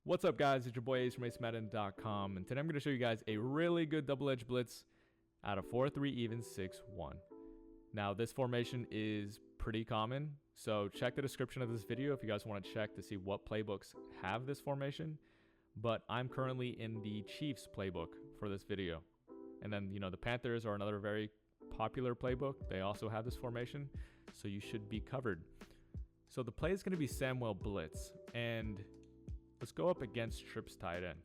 What's up, guys? It's your boy Ace from Madden.com, and today I'm going to show you guys a really good double-edge blitz out of 4-3 even 6-1. Now, this formation is pretty common, so check the description of this video if you guys want to check to see what playbooks have this formation. But I'm currently in the Chiefs playbook for this video. And then, the Panthers are another very popular playbook. They also have this formation, so you should be covered. So the play is going to be Samuel Blitz, and let's go up against Trips tight end.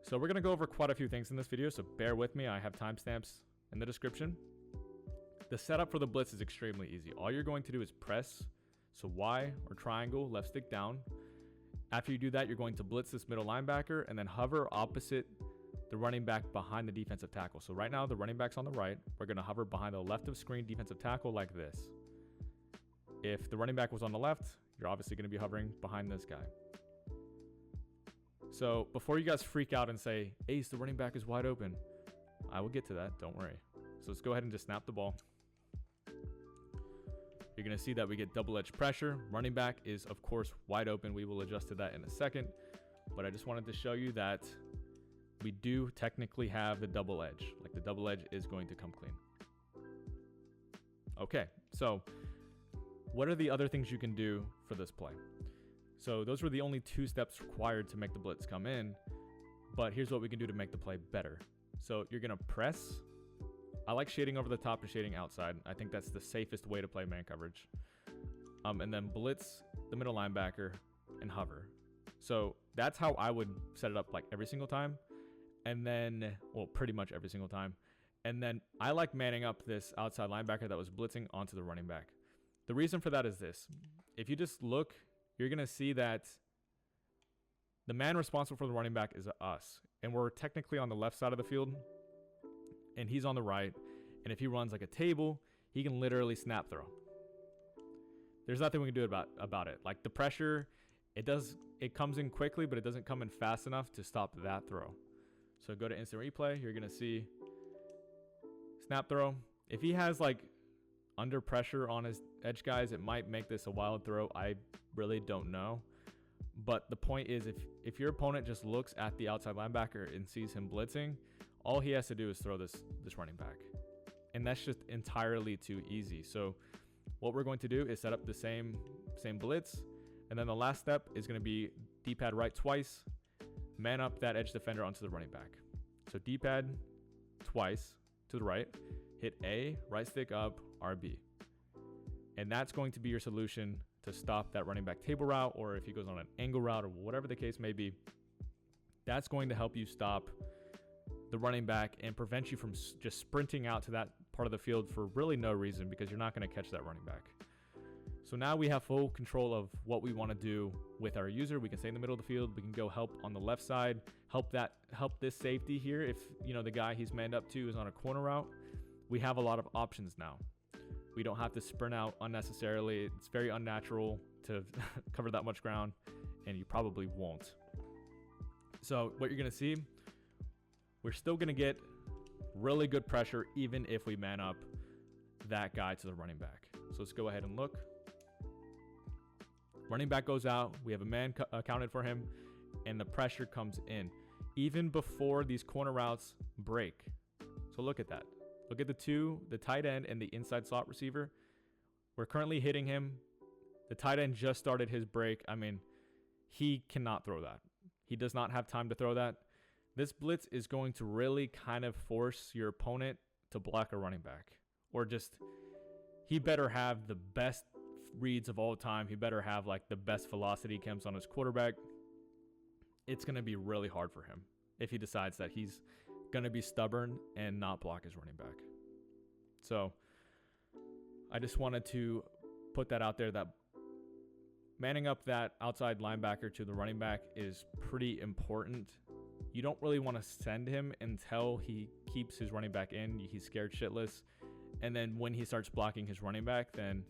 So we're going to go over quite a few things in this video, so bear with me. I have timestamps in the description. The setup for the blitz is extremely easy. All you're going to do is press, so Y or triangle, left stick down. After you do that, you're going to blitz this middle linebacker and then hover opposite the running back behind the defensive tackle. So right now, the running back's on the right. We're going to hover behind the left of screen defensive tackle like this. If the running back was on the left, you're obviously going to be hovering behind this guy. So before you guys freak out and say, Ace, the running back is wide open, I will get to that. Don't worry. So let's go ahead and just snap the ball. You're going to see that we get double-edge pressure. Running back is, of course, wide open. We will adjust to that in a second. But I just wanted to show you that we do technically have the double edge. Like, the double edge is going to come clean. Okay, so what are the other things you can do for this play? So those were the only two steps required to make the blitz come in. But here's what we can do to make the play better. So you're going to press. I like shading over the top or shading outside. I think that's the safest way to play man coverage. And then blitz the middle linebacker and hover. So that's how I would set it up, like, every single time. And then, well, pretty much every single time. And then I like manning up this outside linebacker that was blitzing onto the running back. The reason for that is this. If you just look, you're going to see that the man responsible for the running back is us. And we're technically on the left side of the field, and he's on the right. And if he runs like a table, he can literally snap throw. There's nothing we can do about it. Like, the pressure, it comes in quickly, but it doesn't come in fast enough to stop that throw. So go to instant replay. You're going to see snap throw. If he has, like, under pressure on his edge guys, it might make this a wild throw. I really don't know. But the point is, if your opponent just looks at the outside linebacker and sees him blitzing, all he has to do is throw this running back. And that's just entirely too easy. So what we're going to do is set up the same blitz. And then the last step is going to be D-pad right twice, man up that edge defender onto the running back. So D-pad twice to the right, hit A, right stick up, RB. And that's going to be your solution to stop that running back table route, or if he goes on an angle route or whatever the case may be. That's going to help you stop the running back and prevent you from just sprinting out to that part of the field for really no reason, because you're not going to catch that running back. So now we have full control of what we want to do with our user. We can stay in the middle of the field. We can go help on the left side, help this safety here. If the guy he's manned up to is on a corner route, we have a lot of options now. We don't have to sprint out unnecessarily. It's very unnatural to cover that much ground, and you probably won't. So what you're going to see, we're still going to get really good pressure even if we man up that guy to the running back. So let's go ahead and look. Running back goes out. We have a man accounted for him, and the pressure comes in even before these corner routes break. So look at that. Look at the tight end and the inside slot receiver. We're currently hitting him. The tight end just started his break. I mean, he cannot throw that. He does not have time to throw that. This blitz is going to really kind of force your opponent to block a running back. Or just, he better have the best reads of all time. He better have, like, the best velocity chems on his quarterback. It's going to be really hard for him if he decides that he's going to be stubborn and not block his running back. So I just wanted to put that out there, that manning up that outside linebacker to the running back is pretty important. You don't really want to send him until he keeps his running back in. He's scared shitless. And then when he starts blocking his running back, then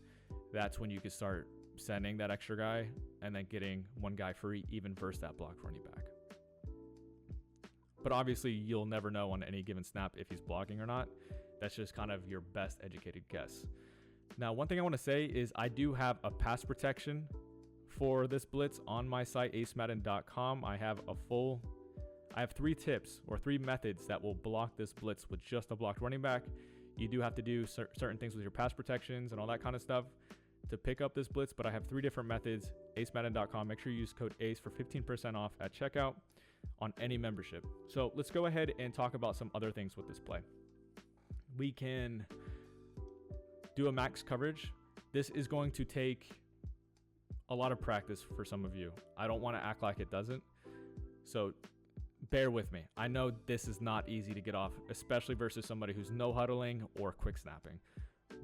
that's when you can start sending that extra guy and then getting one guy free even versus that blocked running back. But obviously, you'll never know on any given snap if he's blocking or not. That's just kind of your best educated guess. Now, one thing I want to say is I do have a pass protection for this blitz on my site, acemadden.com. I have 3 tips or 3 methods that will block this blitz with just a blocked running back. You do have to do certain things with your pass protections and all that kind of stuff to pick up this blitz, but I have 3 different methods, acemadden.com. Make sure you use code ACE for 15% off at checkout on any membership. So let's go ahead and talk about some other things with this play. We can do a max coverage. This is going to take a lot of practice for some of you. I don't want to act like it doesn't. So bear with me. I know this is not easy to get off, especially versus somebody who's no huddling or quick snapping.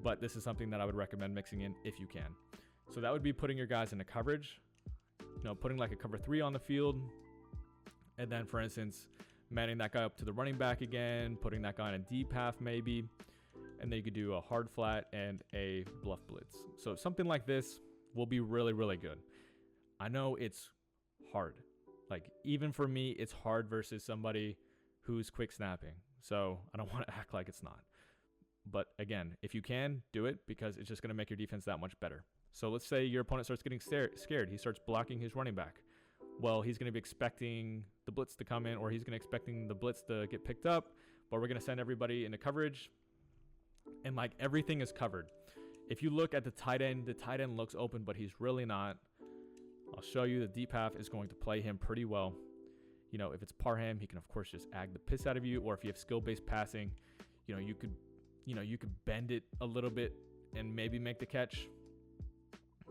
But this is something that I would recommend mixing in if you can. So that would be putting your guys into coverage, putting like a cover 3 on the field. And then, for instance, manning that guy up to the running back again, putting that guy in a deep half maybe. And then you could do a hard flat and a bluff blitz. So something like this will be really, really good. I know it's hard. Like, even for me, it's hard versus somebody who's quick snapping. So I don't want to act like it's not. But again, if you can, do it, because it's just going to make your defense that much better. So let's say your opponent starts getting scared. He starts blocking his running back. Well, he's going to be expecting the blitz to come in, or he's going to expecting the blitz to get picked up, but we're going to send everybody into coverage, and like everything is covered. If you look at the tight end looks open, but he's really not. I'll show you the deep half is going to play him pretty well. If it's Parham, he can of course just ag the piss out of you, or if you have skill-based passing, you could bend it a little bit and maybe make the catch.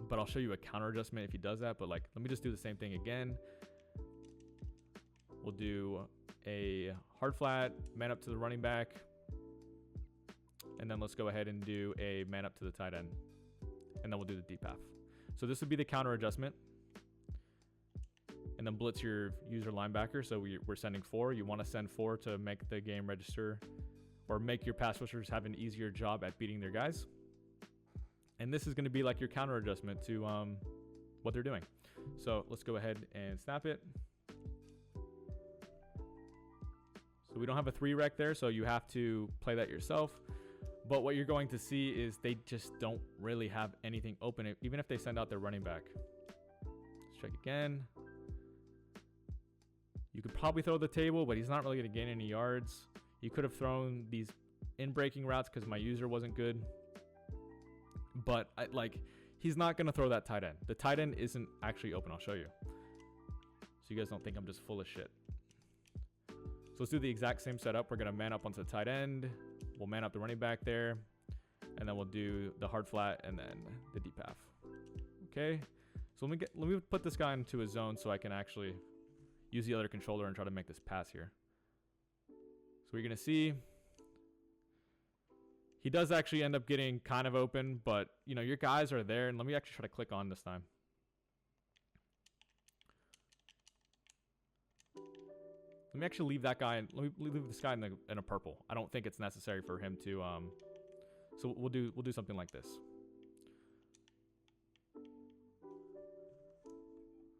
But I'll show you a counter adjustment if he does that. But let me just do the same thing again. We'll do a hard flat, man up to the running back. And then let's go ahead and do a man up to the tight end. And then we'll do the deep half. So this would be the counter adjustment. And then blitz your user linebacker. So we're sending 4. You want to send 4 to make the game register, or make your pass rushers have an easier job at beating their guys. And this is going to be like your counter adjustment to what they're doing. So let's go ahead and snap it. So we don't have a 3 rec there, so you have to play that yourself. But what you're going to see is they just don't really have anything open, even if they send out their running back. Let's check again. You could probably throw the table, but he's not really going to gain any yards. You could have thrown these in-breaking routes because my user wasn't good. But he's not going to throw that tight end. The tight end isn't actually open. I'll show you. So you guys don't think I'm just full of shit. So let's do the exact same setup. We're going to man up onto the tight end. We'll man up the running back there. And then we'll do the hard flat and then the deep half. Okay. So let me put this guy into a zone so I can actually use the other controller and try to make this pass here. So we're going to see he does actually end up getting kind of open, but your guys are there. And let me actually try to click on this time. Let me actually leave that guy. Let me leave this guy in a purple. I don't think it's necessary for him to. So we'll do something like this.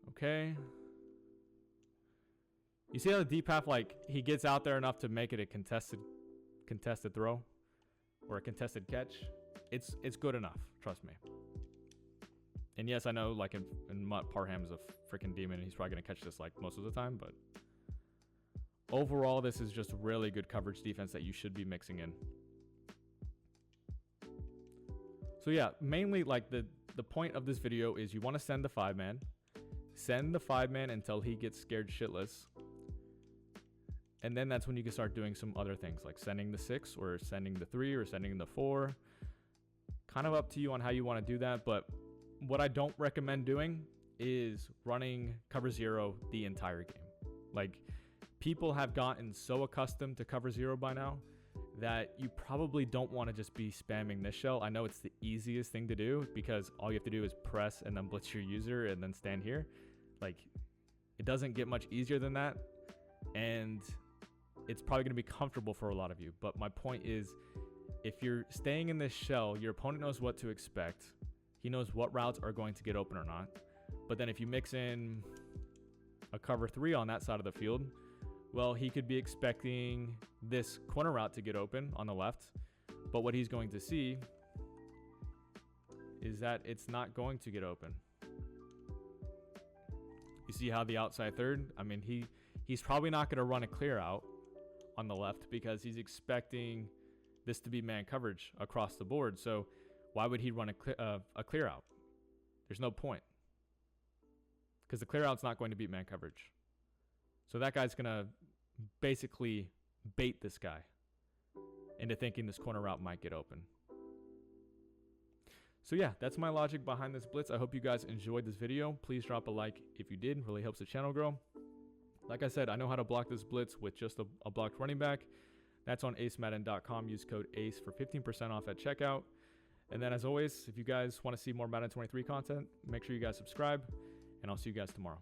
Okay. You see how the deep half, he gets out there enough to make it a contested throw? Or a contested catch. It's good enough, trust me. And yes, I know in Parham's a freaking demon, and he's probably gonna catch this most of the time, but overall this is just really good coverage defense that you should be mixing in. So yeah, mainly the point of this video is you want to send the 5-man. Send the 5-man until he gets scared shitless. And then that's when you can start doing some other things, like sending the 6 or sending the 3 or sending the 4. Kind of up to you on how you want to do that. But what I don't recommend doing is running cover 0 the entire game. People have gotten so accustomed to cover 0 by now that you probably don't want to just be spamming this shell. I know it's the easiest thing to do because all you have to do is press and then blitz your user and then stand here. It doesn't get much easier than that. And it's probably going to be comfortable for a lot of you. But my point is, if you're staying in this shell, your opponent knows what to expect. He knows what routes are going to get open or not. But then if you mix in a cover 3 on that side of the field, well, he could be expecting this corner route to get open on the left. But what he's going to see is that it's not going to get open. see how the outside third, I mean, he's probably not going to run a clear out on the left because he's expecting this to be man coverage across the board. So why would he run a clear out? There's no point, because the clear out's not going to beat man coverage. So that guy's going to basically bait this guy into thinking this corner route might get open. So yeah, that's my logic behind this blitz. I hope you guys enjoyed this video. Please drop a like if you did. It really helps the channel grow. Like I said, I know how to block this blitz with just a blocked running back. That's on acemadden.com. Use code ACE for 15% off at checkout. And then as always, if you guys want to see more Madden 23 content, make sure you guys subscribe, and I'll see you guys tomorrow.